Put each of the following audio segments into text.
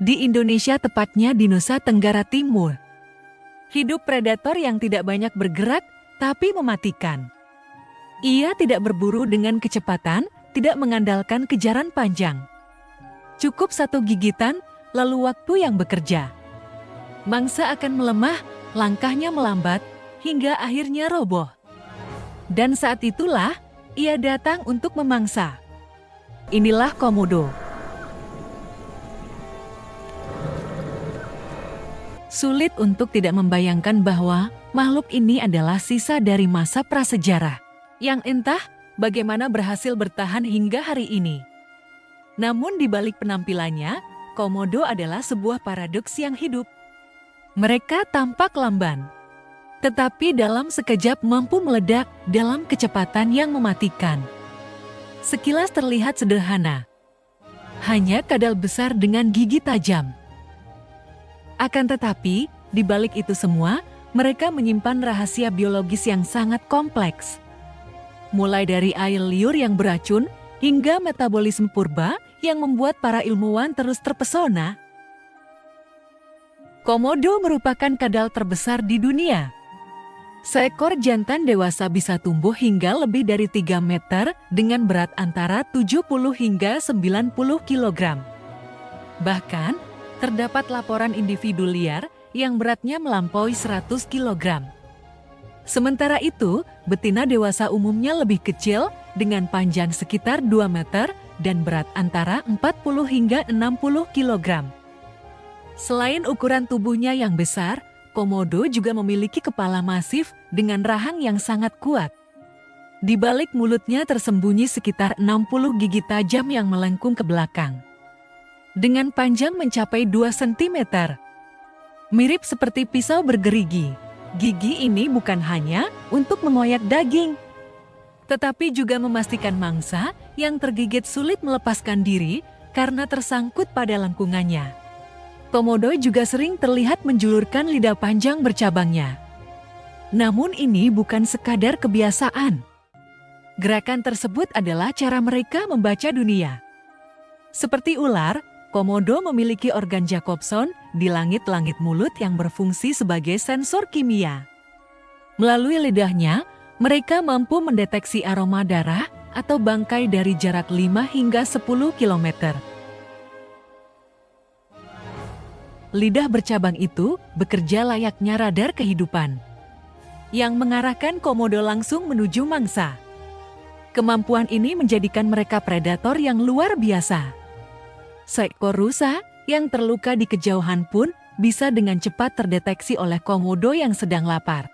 di Indonesia, tepatnya di Nusa Tenggara Timur. Hidup predator yang tidak banyak bergerak, tapi mematikan. Ia tidak berburu dengan kecepatan, tidak mengandalkan kejaran panjang. Cukup satu gigitan, lalu waktu yang bekerja. Mangsa akan melemah, langkahnya melambat, hingga akhirnya roboh. Dan saat itulah, ia datang untuk memangsa. Inilah Komodo. Sulit untuk tidak membayangkan bahwa makhluk ini adalah sisa dari masa prasejarah, yang entah bagaimana berhasil bertahan hingga hari ini. Namun di balik penampilannya, Komodo adalah sebuah paradoks yang hidup. Mereka tampak lamban, tetapi dalam sekejap mampu meledak dalam kecepatan yang mematikan. Sekilas terlihat sederhana, hanya kadal besar dengan gigi tajam. Akan tetapi, di balik itu semua, mereka menyimpan rahasia biologis yang sangat kompleks. Mulai dari air liur yang beracun, hingga metabolisme purba yang membuat para ilmuwan terus terpesona. Komodo merupakan kadal terbesar di dunia. Seekor jantan dewasa bisa tumbuh hingga lebih dari 3 meter dengan berat antara 70 hingga 90 kg. Bahkan, terdapat laporan individu liar yang beratnya melampaui 100 kg. Sementara itu, betina dewasa umumnya lebih kecil dengan panjang sekitar 2 meter dan berat antara 40 hingga 60 kg. Selain ukuran tubuhnya yang besar, Komodo juga memiliki kepala masif dengan rahang yang sangat kuat. Di balik mulutnya tersembunyi sekitar 60 gigi tajam yang melengkung ke belakang. Dengan panjang mencapai 2 cm. Mirip seperti pisau bergerigi. Gigi ini bukan hanya untuk mengoyak daging, tetapi juga memastikan mangsa yang tergigit sulit melepaskan diri karena tersangkut pada lengkungannya. Komodo juga sering terlihat menjulurkan lidah panjang bercabangnya. Namun ini bukan sekadar kebiasaan. Gerakan tersebut adalah cara mereka membaca dunia. Seperti ular, Komodo memiliki organ Jacobson di langit-langit mulut yang berfungsi sebagai sensor kimia. Melalui lidahnya, mereka mampu mendeteksi aroma darah atau bangkai dari jarak 5 hingga 10 km. Lidah bercabang itu bekerja layaknya radar kehidupan, yang mengarahkan Komodo langsung menuju mangsa. Kemampuan ini menjadikan mereka predator yang luar biasa. Seekor rusa yang terluka di kejauhan pun bisa dengan cepat terdeteksi oleh Komodo yang sedang lapar.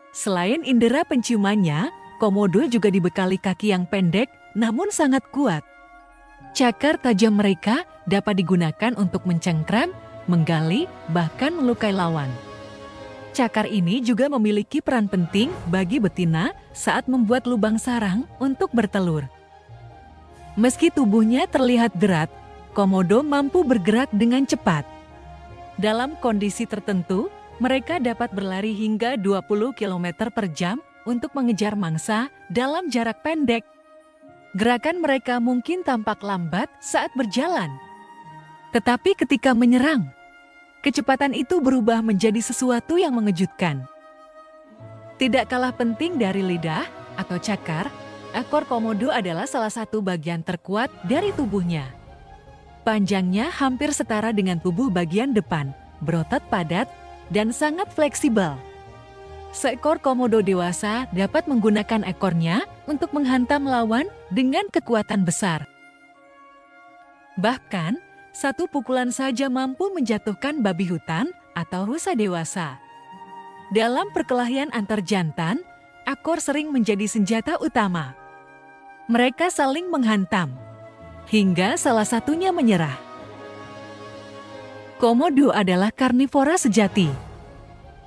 Selain indera penciumannya, Komodo juga dibekali kaki yang pendek namun sangat kuat. Cakar tajam mereka dapat digunakan untuk mencengkram, menggali, bahkan melukai lawan. Cakar ini juga memiliki peran penting bagi betina saat membuat lubang sarang untuk bertelur. Meski tubuhnya terlihat berat, Komodo mampu bergerak dengan cepat. Dalam kondisi tertentu, mereka dapat berlari hingga 20 km per jam untuk mengejar mangsa dalam jarak pendek. Gerakan mereka mungkin tampak lambat saat berjalan. Tetapi ketika menyerang, kecepatan itu berubah menjadi sesuatu yang mengejutkan. Tidak kalah penting dari lidah atau cakar, ekor Komodo adalah salah satu bagian terkuat dari tubuhnya. Panjangnya hampir setara dengan tubuh bagian depan, berotot padat, dan sangat fleksibel. Seekor Komodo dewasa dapat menggunakan ekornya untuk menghantam lawan dengan kekuatan besar. Bahkan, satu pukulan saja mampu menjatuhkan babi hutan atau rusa dewasa. Dalam perkelahian antar jantan, ekor sering menjadi senjata utama. Mereka saling menghantam, hingga salah satunya menyerah. Komodo adalah karnivora sejati.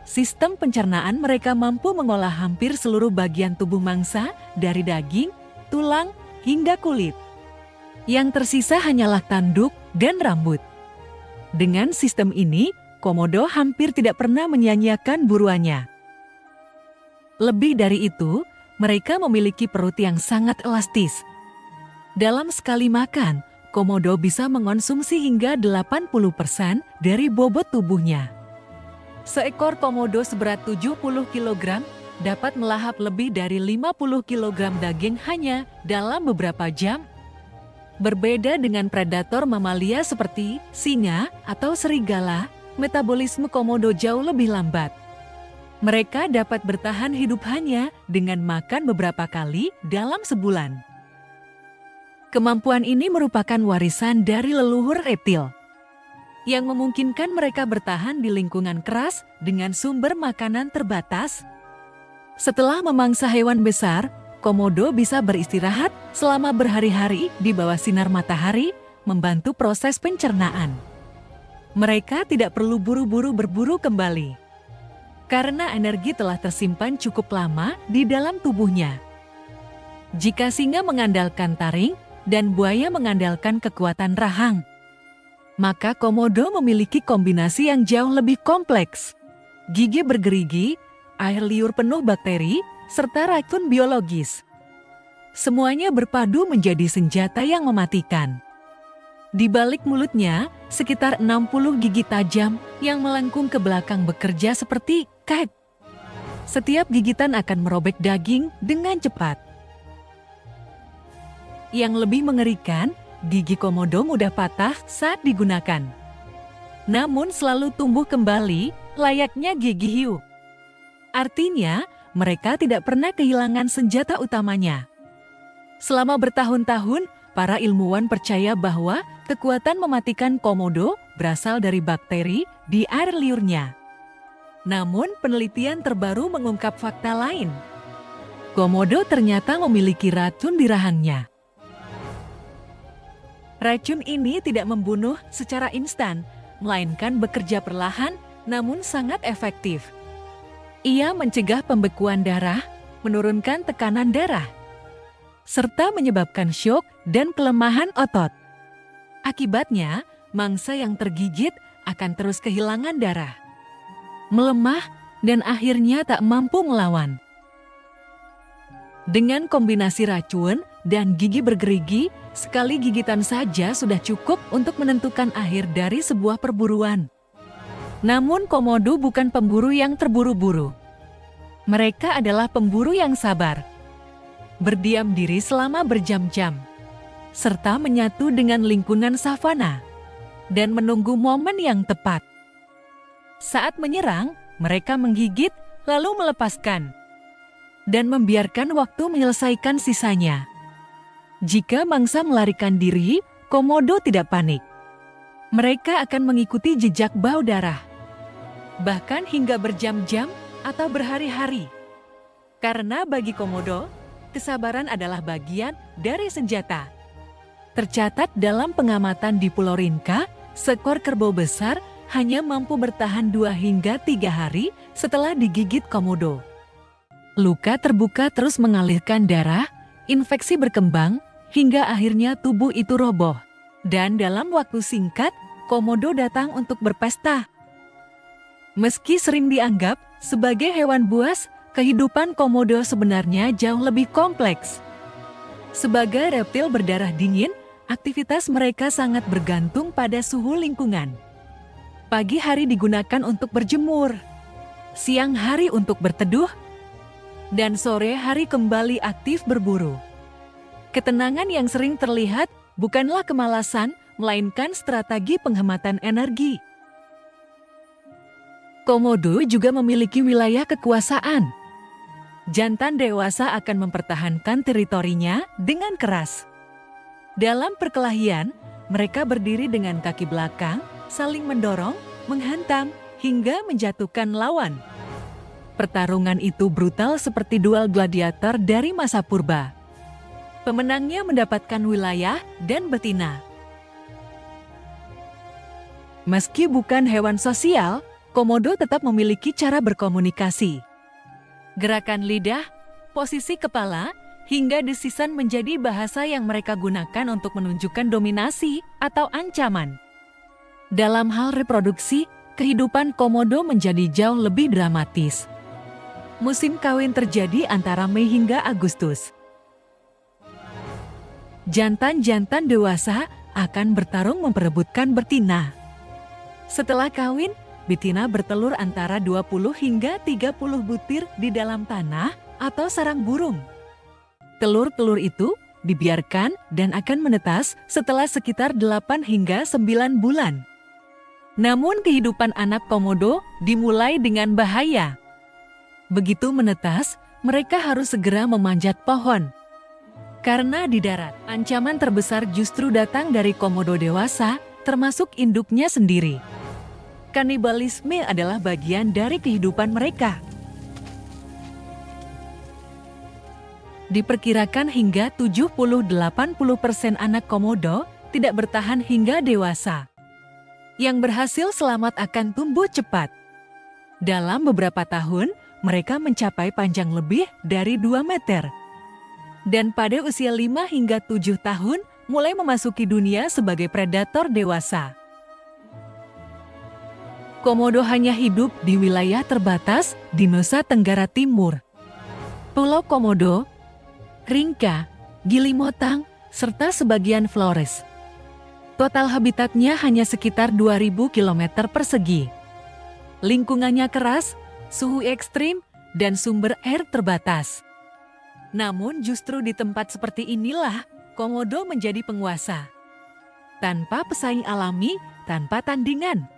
Sistem pencernaan mereka mampu mengolah hampir seluruh bagian tubuh mangsa dari daging, tulang, hingga kulit. Yang tersisa hanyalah tanduk dan rambut. Dengan sistem ini, Komodo hampir tidak pernah menyia-nyiakan buruannya. Lebih dari itu, mereka memiliki perut yang sangat elastis. Dalam sekali makan, komodo bisa mengonsumsi hingga 80% dari bobot tubuhnya. Seekor komodo seberat 70 kg dapat melahap lebih dari 50 kg daging hanya dalam beberapa jam. Berbeda dengan predator mamalia seperti singa atau serigala, metabolisme komodo jauh lebih lambat. Mereka dapat bertahan hidup hanya dengan makan beberapa kali dalam sebulan. Kemampuan ini merupakan warisan dari leluhur reptil, yang memungkinkan mereka bertahan di lingkungan keras dengan sumber makanan terbatas. Setelah memangsa hewan besar, komodo bisa beristirahat selama berhari-hari di bawah sinar matahari, membantu proses pencernaan. Mereka tidak perlu buru-buru berburu kembali, karena energi telah tersimpan cukup lama di dalam tubuhnya. Jika singa mengandalkan taring dan buaya mengandalkan kekuatan rahang, maka komodo memiliki kombinasi yang jauh lebih kompleks. Gigi bergerigi, air liur penuh bakteri, serta racun biologis. Semuanya berpadu menjadi senjata yang mematikan. Di balik mulutnya, sekitar 60 gigi tajam yang melengkung ke belakang bekerja seperti kait. Setiap gigitan akan merobek daging dengan cepat. Yang lebih mengerikan, gigi komodo mudah patah saat digunakan. Namun selalu tumbuh kembali, layaknya gigi hiu. Artinya, mereka tidak pernah kehilangan senjata utamanya. Selama bertahun-tahun, para ilmuwan percaya bahwa kekuatan mematikan komodo berasal dari bakteri di air liurnya. Namun, penelitian terbaru mengungkap fakta lain. Komodo ternyata memiliki racun di rahangnya. Racun ini tidak membunuh secara instan, melainkan bekerja perlahan namun sangat efektif. Ia mencegah pembekuan darah, menurunkan tekanan darah, serta menyebabkan syok dan kelemahan otot. Akibatnya, mangsa yang tergigit akan terus kehilangan darah, melemah, dan akhirnya tak mampu melawan. Dengan kombinasi racun dan gigi bergerigi, sekali gigitan saja sudah cukup untuk menentukan akhir dari sebuah perburuan. Namun komodo bukan pemburu yang terburu-buru. Mereka adalah pemburu yang sabar, berdiam diri selama berjam-jam, serta menyatu dengan lingkungan savana, dan menunggu momen yang tepat. Saat menyerang, mereka menggigit lalu melepaskan, dan membiarkan waktu menyelesaikan sisanya. Jika mangsa melarikan diri, komodo tidak panik. Mereka akan mengikuti jejak bau darah, bahkan hingga berjam-jam atau berhari-hari. Karena bagi komodo, kesabaran adalah bagian dari senjata. Tercatat dalam pengamatan di Pulau Rinca, seekor kerbau besar hanya mampu bertahan 2 hingga 3 hari setelah digigit komodo. Luka terbuka terus mengalirkan darah, infeksi berkembang, hingga akhirnya tubuh itu roboh. Dan dalam waktu singkat, komodo datang untuk berpesta. Meski sering dianggap sebagai hewan buas, kehidupan komodo sebenarnya jauh lebih kompleks. Sebagai reptil berdarah dingin, aktivitas mereka sangat bergantung pada suhu lingkungan. Pagi hari digunakan untuk berjemur, siang hari untuk berteduh, dan sore hari kembali aktif berburu. Ketenangan yang sering terlihat bukanlah kemalasan, melainkan strategi penghematan energi. Komodo juga memiliki wilayah kekuasaan. Jantan dewasa akan mempertahankan teritorinya dengan keras. Dalam perkelahian, mereka berdiri dengan kaki belakang, saling mendorong, menghantam, hingga menjatuhkan lawan. Pertarungan itu brutal seperti duel gladiator dari masa purba. Pemenangnya mendapatkan wilayah dan betina. Meski bukan hewan sosial, komodo tetap memiliki cara berkomunikasi. Gerakan lidah, posisi kepala, hingga desisan menjadi bahasa yang mereka gunakan untuk menunjukkan dominasi atau ancaman. Dalam hal reproduksi, kehidupan komodo menjadi jauh lebih dramatis. Musim kawin terjadi antara Mei hingga Agustus. Jantan-jantan dewasa akan bertarung memperebutkan betina. Setelah kawin, betina bertelur antara 20 hingga 30 butir di dalam tanah atau sarang burung. Telur-telur itu dibiarkan dan akan menetas setelah sekitar 8 hingga 9 bulan. Namun kehidupan anak komodo dimulai dengan bahaya. Begitu menetas, mereka harus segera memanjat pohon. Karena di darat, ancaman terbesar justru datang dari komodo dewasa, termasuk induknya sendiri. Kanibalisme adalah bagian dari kehidupan mereka. Diperkirakan hingga 70–80% anak komodo tidak bertahan hingga dewasa. Yang berhasil selamat akan tumbuh cepat. Dalam beberapa tahun, mereka mencapai panjang lebih dari 2 meter. Dan pada usia 5 hingga 7 tahun, mulai memasuki dunia sebagai predator dewasa. Komodo hanya hidup di wilayah terbatas di Nusa Tenggara Timur. Pulau Komodo, Ringka, Gili Motang, serta sebagian Flores. Total habitatnya hanya sekitar 2.000 km persegi. Lingkungannya keras, suhu ekstrim, dan sumber air terbatas. Namun justru di tempat seperti inilah komodo menjadi penguasa. Tanpa pesaing alami, tanpa tandingan.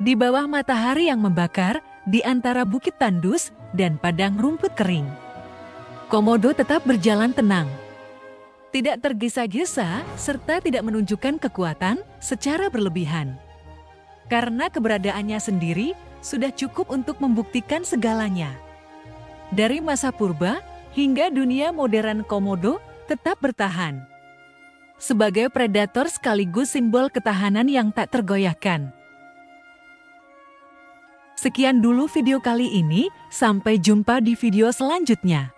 Di bawah matahari yang membakar, di antara bukit tandus dan padang rumput kering, komodo tetap berjalan tenang. Tidak tergesa-gesa, serta tidak menunjukkan kekuatan secara berlebihan. Karena keberadaannya sendiri sudah cukup untuk membuktikan segalanya. Dari masa purba hingga dunia modern, komodo tetap bertahan. Sebagai predator sekaligus simbol ketahanan yang tak tergoyahkan. Sekian dulu video kali ini, sampai jumpa di video selanjutnya.